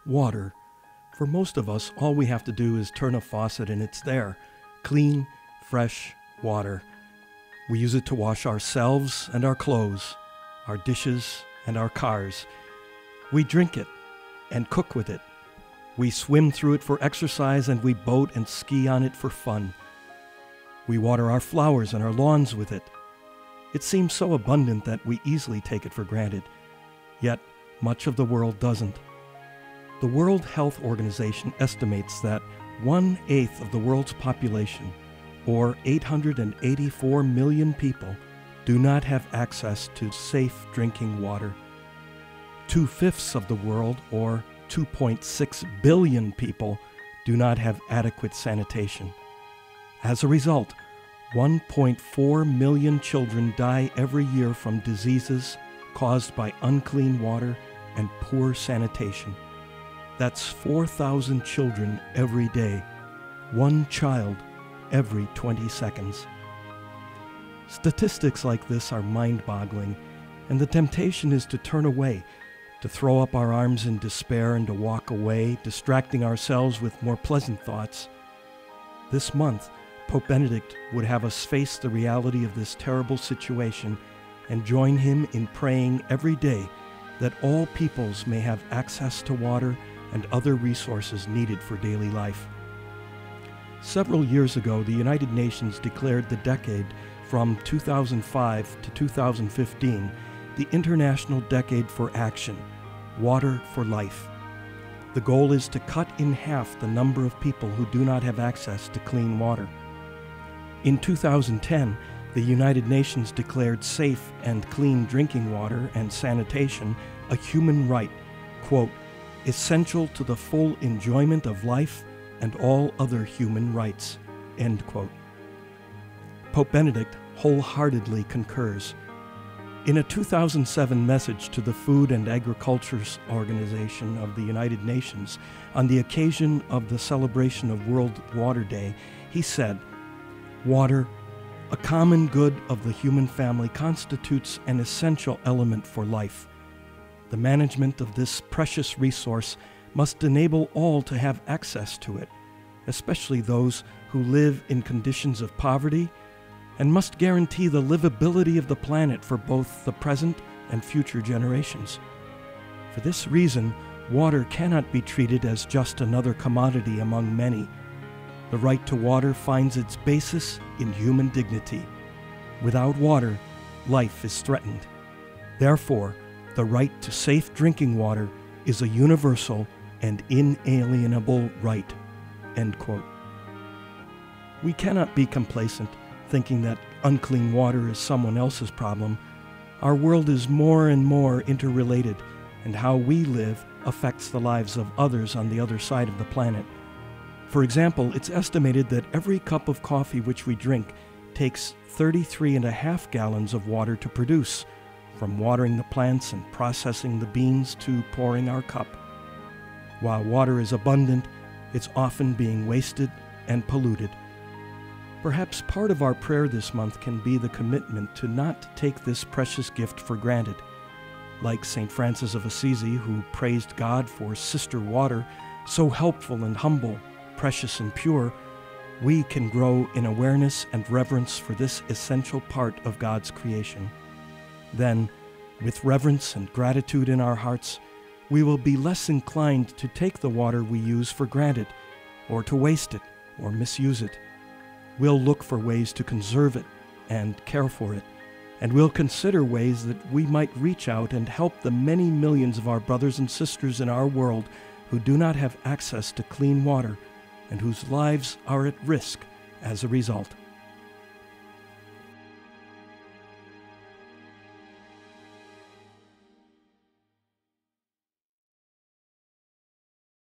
Water. For most of us, all we have to do is turn a faucet and it's there. Clean, fresh water. We use it to wash ourselves and our clothes, our dishes and our cars. We drink it and cook with it. We swim through it for exercise and we boat and ski on it for fun. We water our flowers and our lawns with it. It seems so abundant that we easily take it for granted. Yet, much of the world doesn't. The World Health Organization estimates that 1/8 of the world's population, or 884 million people, do not have access to safe drinking water. 2/5 of the world, or 2.6 billion people, do not have adequate sanitation. As a result, 1.4 million children die every year from diseases caused by unclean water and poor sanitation. That's 4,000 children every day, one child every 20 seconds. Statistics like this are mind-boggling, and the temptation is to turn away, to throw up our arms in despair and to walk away, distracting ourselves with more pleasant thoughts. This month, Pope Benedict would have us face the reality of this terrible situation and join him in praying every day that all peoples may have access to water and other resources needed for daily life. Several years ago, the United Nations declared the decade from 2005 to 2015 the International Decade for Action, Water for Life. The goal is to cut in half the number of people who do not have access to clean water. In 2010, the United Nations declared safe and clean drinking water and sanitation a human right, quote, essential to the full enjoyment of life and all other human rights, end quote. Pope Benedict wholeheartedly concurs. In a 2007 message to the Food and Agriculture Organization of the United Nations on the occasion of the celebration of World Water Day, he said, "Water, a common good of the human family, constitutes an essential element for life. The management of this precious resource must enable all to have access to it, especially those who live in conditions of poverty, and must guarantee the livability of the planet for both the present and future generations. For this reason, water cannot be treated as just another commodity among many. The right to water finds its basis in human dignity. Without water, life is threatened. Therefore, the right to safe drinking water is a universal and inalienable right," end quote. We cannot be complacent, thinking that unclean water is someone else's problem. Our world is more and more interrelated, and how we live affects the lives of others on the other side of the planet. For example, it's estimated that every cup of coffee which we drink takes 33.5 gallons of water to produce, from watering the plants and processing the beans to pouring our cup. While water is abundant, it's often being wasted and polluted. Perhaps part of our prayer this month can be the commitment to not take this precious gift for granted. Like St. Francis of Assisi, who praised God for sister water, so helpful and humble, precious and pure, we can grow in awareness and reverence for this essential part of God's creation. Then, with reverence and gratitude in our hearts, we will be less inclined to take the water we use for granted, or to waste it, or misuse it. We'll look for ways to conserve it and care for it, and we'll consider ways that we might reach out and help the many millions of our brothers and sisters in our world who do not have access to clean water and whose lives are at risk as a result.